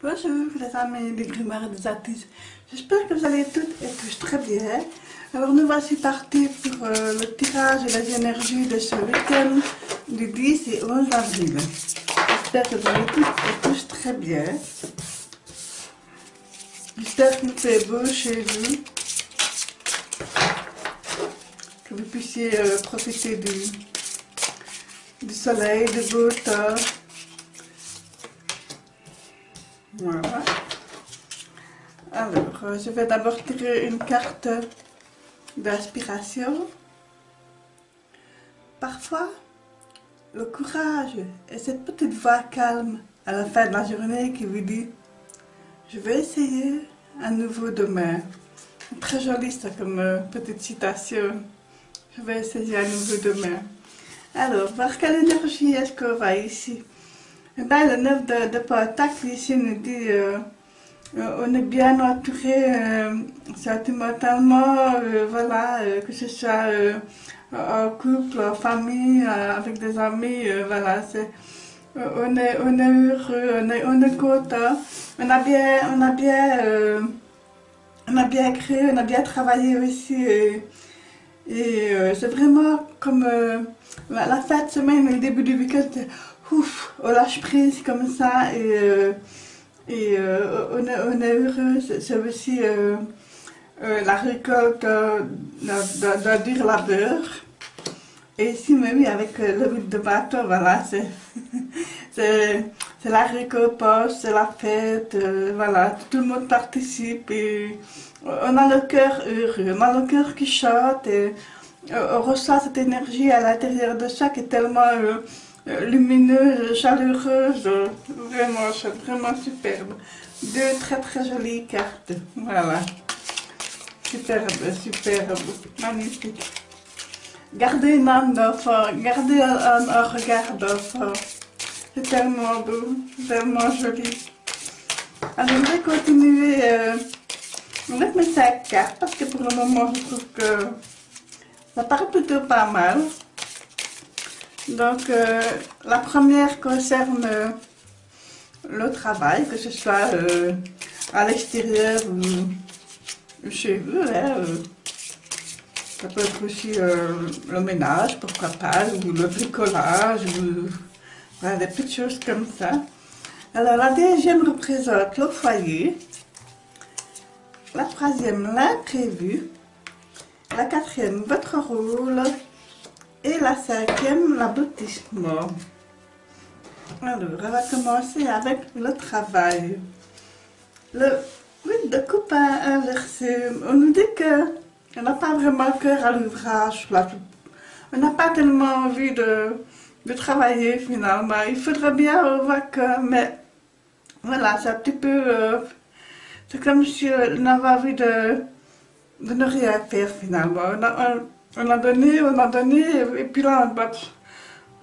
Bonjour les amis des Grimoires et des artistes, j'espère que vous allez toutes et tous très bien. Alors nous voici partis pour le tirage et les énergies de ce week-end du 10 et 11 avril. J'espère que vous allez toutes et tous très bien. J'espère qu'il fait beau chez vous, que vous puissiez profiter du soleil, du beau temps. Voilà. Alors, je vais d'abord tirer une carte d'inspiration. Parfois, le courage et cette petite voix calme à la fin de la journée qui vous dit « Je vais essayer à nouveau demain ». Très joli ça comme petite citation. Je vais essayer à nouveau demain. Alors, voir quelle énergie est-ce qu'on va ici. Et bien, le 9 de Pentacle ici nous dit on est bien entouré sentimentalement, voilà, que ce soit en couple, en famille, avec des amis, voilà, on est heureux, on est content, on a bien créé, on a bien travaillé aussi, et c'est vraiment comme la fin de semaine et le début du week-end, ouf, on lâche prise comme ça, et on est heureux. C'est aussi la récolte d'un dur labeur. Et ici, mais oui, avec le but de bateau, voilà, c'est la récompense, c'est la fête, voilà, tout le monde participe et on a le cœur heureux, on a le cœur qui chante et on ressent cette énergie à l'intérieur de soi qui est tellement lumineuse, chaleureuse, vraiment, c'est vraiment superbe. Deux très jolies cartes, voilà, superbe, magnifique. Gardez une âme d'enfant, gardez un regard d'enfant, c'est tellement beau, tellement joli. Alors je vais continuer avec mes 5 cartes parce que pour le moment je trouve que ça paraît plutôt pas mal. Donc la première concerne le travail, que ce soit à l'extérieur ou chez vous. Hein, ça peut être aussi le ménage, pourquoi pas, ou le bricolage, ou voilà, des petites choses comme ça. Alors la deuxième représente le foyer, la troisième l'imprévu, la quatrième votre rôle, et la cinquième, l'aboutissement. Alors, on va commencer avec le travail. Le 8 de coupe inversé, on nous dit qu'on n'a pas vraiment cœur à l'ouvrage. On n'a pas tellement envie de travailler finalement. Il faudrait bien voir que, mais voilà, c'est un petit peu, c'est comme si on avait envie de ne rien faire finalement. On a donné, et puis là,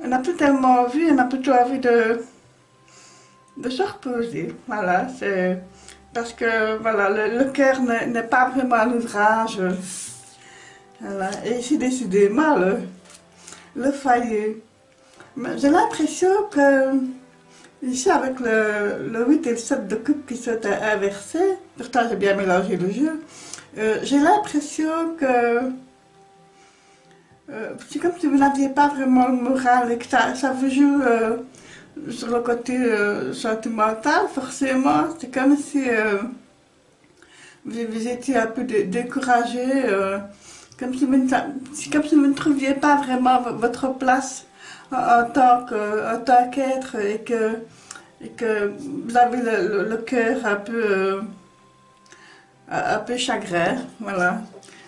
on n'a plus tellement envie, on a plutôt envie de se reposer. Voilà, c'est parce que voilà, le cœur n'est pas vraiment à l'ouvrage. Voilà. Et ici, décidément, le foyer. J'ai l'impression que, ici, avec le 8 et le 7 de coupe qui sont inversés, pourtant j'ai bien mélangé le jeu, j'ai l'impression que c'est comme si vous n'aviez pas vraiment le moral et que ça vous joue sur le côté sentimental, forcément. C'est comme si vous étiez un peu découragé, comme si vous ne trouviez pas vraiment votre place en tant qu'être et que vous avez le cœur un peu chagrin, voilà.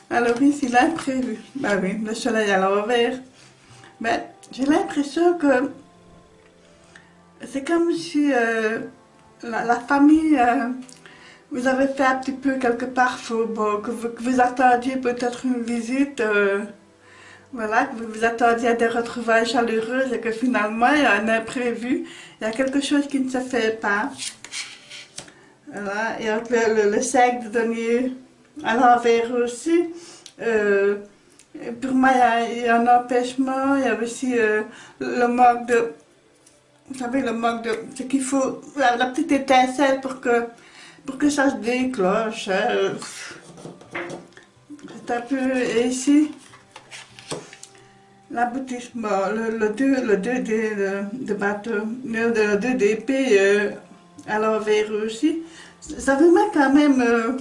Alors ici, l'imprévu, ben oui, le soleil à l'envers, ben, j'ai l'impression que c'est comme si la famille, vous avez fait un petit peu quelque part faux, bon, que vous attendiez peut-être une visite, voilà, que vous attendiez à des retrouvailles chaleureuses et que finalement il y a un imprévu, il y a quelque chose qui ne se fait pas. Voilà, et avec le 5 de denier à l'envers aussi, pour moi il y a un empêchement, il y a aussi le manque vous savez, le manque de... Ce qu'il faut, la petite étincelle pour que ça se déclenche. Hein. C'est un peu... Et ici, l'aboutissement, le 2D de bateau, le 2 d'épée à l'envers aussi. Ça vous met quand même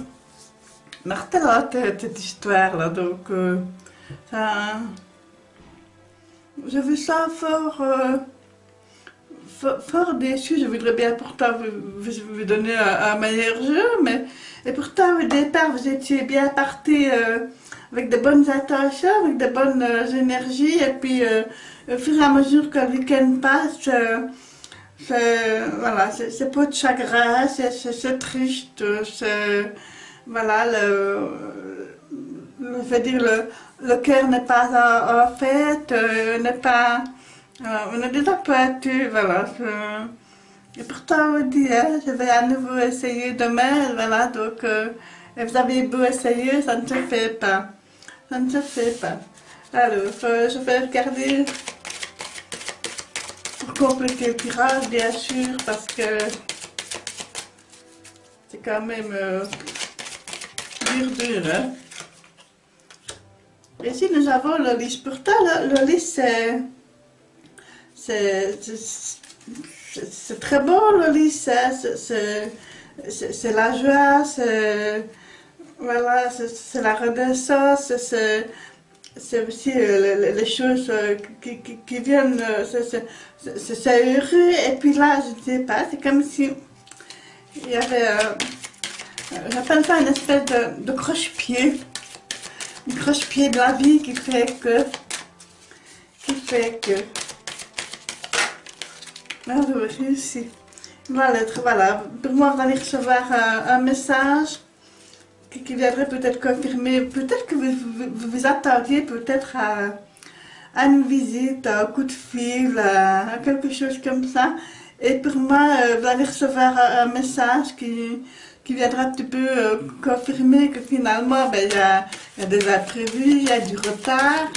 martel à la tête, cette histoire-là. Donc, ça... Je vous sens fort déçu. Je voudrais bien pourtant vous donner un meilleur jeu, mais et pourtant au départ vous étiez bien parti avec de bonnes intentions, avec de bonnes énergies, et puis au fur et à mesure que le week-end passe, voilà, c'est pas de chagrin, c'est triste, c'est voilà je veux dire le cœur n'est pas en fête, n'est pas on est déjà pointu, voilà. Et pourtant, on dit, hein, je vais à nouveau essayer demain, voilà, donc, et vous avez beau essayer, ça ne se fait pas. Ça ne se fait pas. Alors, je vais regarder pour compléter le tirage, bien sûr, parce que c'est quand même dur, hein. Ici, nous avons le lys. Pourtant, le lys, c'est très bon le lys, hein. C'est la joie, voilà, c'est la renaissance, c'est aussi les choses qui viennent, c'est heureux. Et puis là, je ne sais pas, c'est comme si il y avait, j'appelle ça une espèce de croche-pied, un croche-pied de la vie qui fait que, alors, ici, voilà, voilà, pour moi, vous allez recevoir un message qui viendrait peut-être confirmer, peut-être que vous attendiez peut-être à une visite, à un coup de fil, à quelque chose comme ça. Et pour moi, vous allez recevoir un message qui viendra un petit peu confirmer que finalement, ben, il y a des imprévus, il y a du retard.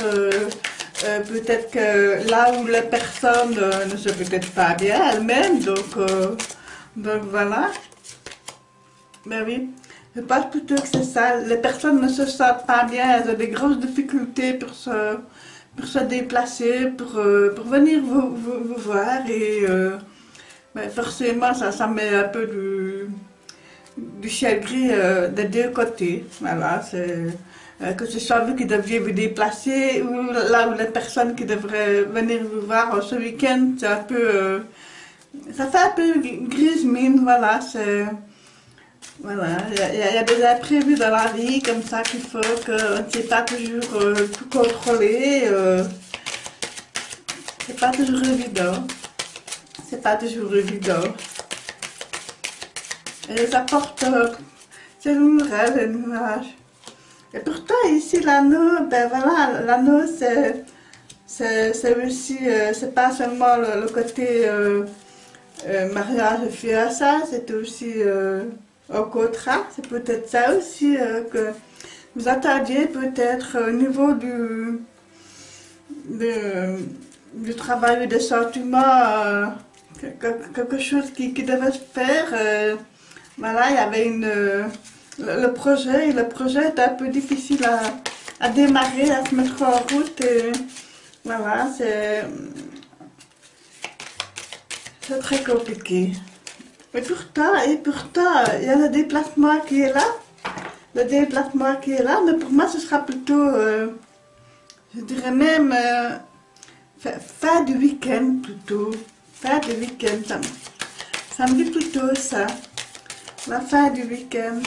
Peut-être que là où la personne ne se peut-être pas bien elle-même, donc voilà. Ben oui, je pense plutôt que c'est ça. Les personnes ne se sentent pas bien, elles ont des grosses difficultés pour se déplacer, pour venir vous voir, et ben forcément ça met un peu du chagrin des deux côtés. Voilà, c'est... que ce soit vous qui deviez vous déplacer, ou là où les personnes qui devraient venir vous voir ce week-end, c'est un peu... ça fait un peu grise mine, voilà, c'est... Voilà, il y a des imprévus dans la vie, comme ça, qu'il faut qu'on ne sait pas toujours tout contrôler. C'est pas toujours évident. C'est pas toujours évident. Et ça porte... c'est lourd, hein, les nuages. Et pourtant, ici, l'anneau, ben voilà, l'anneau, c'est aussi, c'est pas seulement le côté mariage fiançailles, c'est aussi un contrat. C'est peut-être ça aussi que vous attendiez, peut-être au niveau du travail et des sentiments, quelque chose qui devait se faire. Voilà, il y avait le projet est un peu difficile à démarrer, à se mettre en route, et voilà, c'est très compliqué. Et pourtant, il y a le déplacement qui est là, mais pour moi ce sera plutôt, je dirais même, fin du week-end plutôt, fin du week-end, ça me dit plutôt ça, la fin du week-end.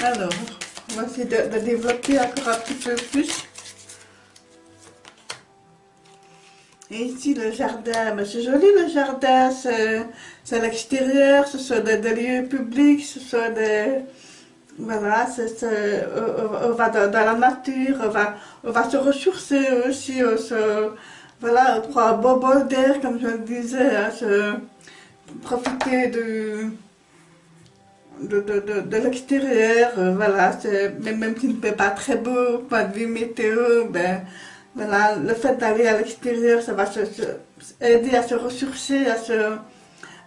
Alors, on va essayer de développer encore un petit peu plus. Et ici, le jardin, ben, c'est joli le jardin, c'est l'extérieur, ce sont des lieux publics, ce sont des... Voilà, on va dans la nature, on va se ressourcer aussi, voilà, on prend un bon bol d'air, comme je le disais, hein, profiter de l'extérieur, voilà, même s'il ne fait pas très beau, pas de vue météo, ben voilà, le fait d'aller à l'extérieur, ça va aider à se ressourcer, à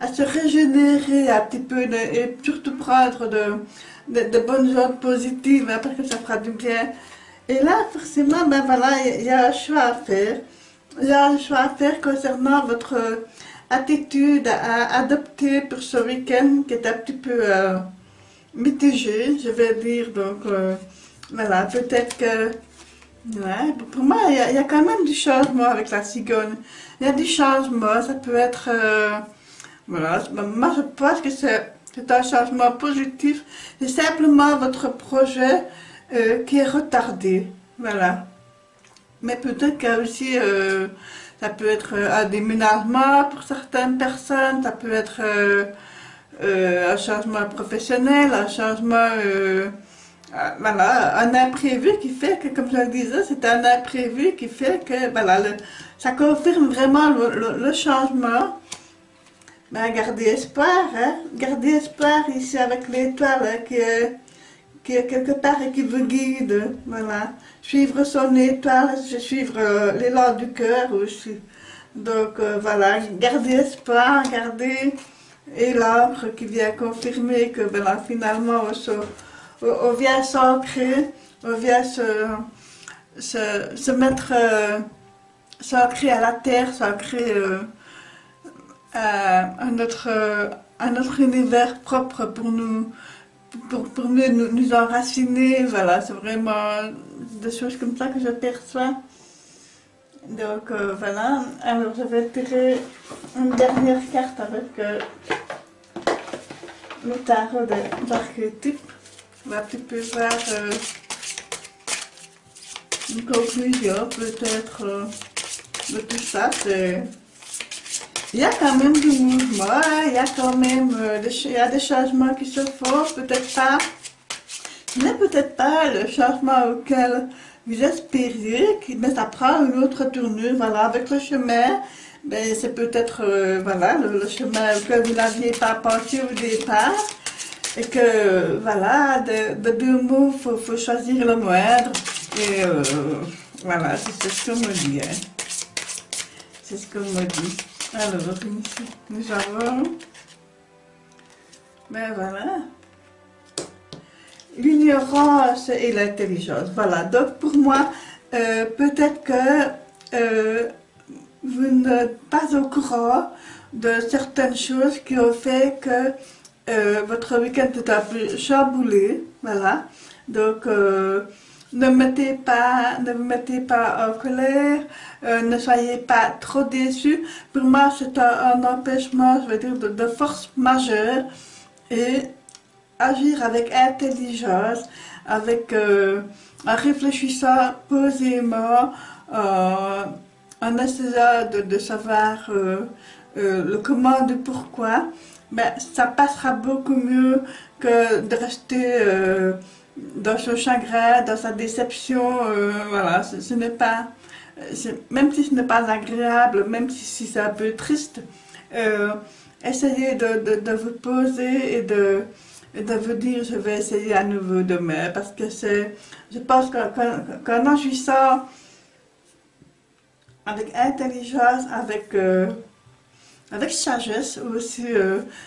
se régénérer un petit peu et surtout prendre de bonnes ondes positives, hein, parce que ça fera du bien. Et là, forcément, ben voilà, il y a un choix à faire. Il y a un choix à faire concernant votre attitude à adopter pour ce week-end qui est un petit peu mitigé, je vais dire. Donc, voilà, peut-être que... Ouais, pour moi, il y a quand même du changement avec la cigogne. Il y a du changement, ça peut être... voilà, moi je pense que c'est un changement positif. C'est simplement votre projet qui est retardé. Voilà. Mais peut-être qu'il y a aussi, ça peut être un déménagement pour certaines personnes, ça peut être un changement professionnel, un changement, voilà, un imprévu qui fait que, comme je le disais, c'est un imprévu qui fait que, voilà, ça confirme vraiment le changement. Ben, gardez espoir, hein, gardez espoir ici avec l'étoile hein, qui est quelque part et qui vous guide, voilà. Suivre son étoile, suivre l'élan du cœur aussi. Donc voilà, gardez espoir, gardez et l'encre qui vient confirmer que voilà, finalement on vient s'ancrer, on vient se mettre, s'ancrer à la terre, s'ancrer à notre univers propre pour nous pour mieux nous enraciner, voilà, c'est vraiment des choses comme ça que je perçois. Donc voilà, alors je vais tirer une dernière carte avec le tarot d'archétype. On va un petit peu voir une conclusion peut-être de tout ça. Il y a quand même du mouvement, il y a quand même il y a des changements qui se font, peut-être pas, mais peut-être pas le changement auquel vous espériez, mais ça prend une autre tournure, voilà, avec le chemin, ben, c'est peut-être voilà, le chemin auquel vous n'aviez pas pensé au départ, et que voilà, de deux mots, faut choisir le moindre, et voilà, c'est ce qu'on me dit, hein. C'est ce qu'on me dit. Alors, ici, nous avons, ben voilà, l'ignorance et l'intelligence. Voilà, donc pour moi, peut-être que vous n'êtes pas au courant de certaines choses qui ont fait que votre week-end est un peu chamboulé. Voilà, donc ne vous mettez pas en colère, ne soyez pas trop déçus. Pour moi, c'est un empêchement, je veux dire, de force majeure et agir avec intelligence, avec, en réfléchissant posément, en essayant de savoir le comment, le pourquoi, ben, ça passera beaucoup mieux que de rester dans son chagrin, dans sa déception, voilà, ce n'est pas, même si ce n'est pas agréable, même si c'est un peu triste, essayez de vous poser et de vous dire je vais essayer à nouveau demain, parce que je pense qu'en agissant avec intelligence, avec sagesse aussi,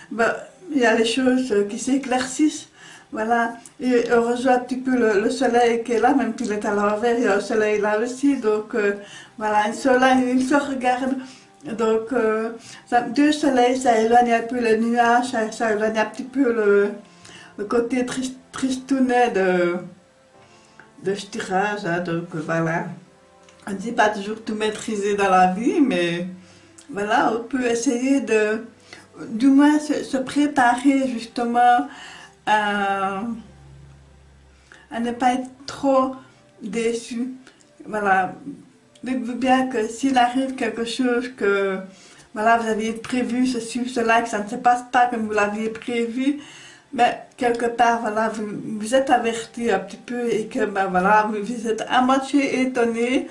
ben, il y a les choses qui s'éclaircissent. Voilà, et on rejoint un petit peu le soleil qui est là, même s'il est à l'envers, il y a un soleil là aussi, donc voilà, un soleil, il se regarde, donc deux soleils, ça éloigne un peu les nuages, ça éloigne un petit peu le côté tristounet de ce tirage, hein, donc voilà. On ne dit pas toujours tout maîtriser dans la vie, mais voilà, on peut essayer du moins se préparer justement à ne pas être trop déçu. Voilà, dites-vous bien que s'il arrive quelque chose que voilà, vous aviez prévu ceci ou cela, que ça ne se passe pas comme vous l'aviez prévu, mais quelque part, voilà, vous êtes averti un petit peu et que ben, voilà, vous êtes à moitié étonné.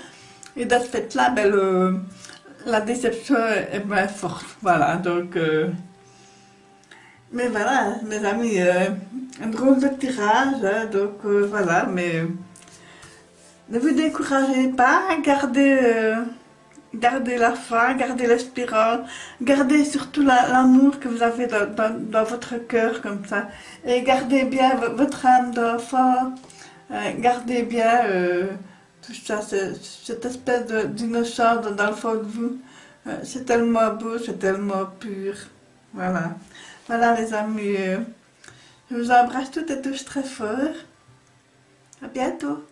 Et de ce fait-là, ben, la déception est moins forte. Voilà, donc Mais voilà, mes amis, un drôle de tirage, hein, donc voilà, mais ne vous découragez pas, gardez la foi, gardez l'espérance, gardez surtout l'amour que vous avez dans votre cœur comme ça, et gardez bien votre âme d'enfant, gardez bien tout ça, cette espèce d'innocence dans le fond de vous. C'est tellement beau, c'est tellement pur. Voilà. Voilà les amis, je vous embrasse toutes et tous très fort. À bientôt.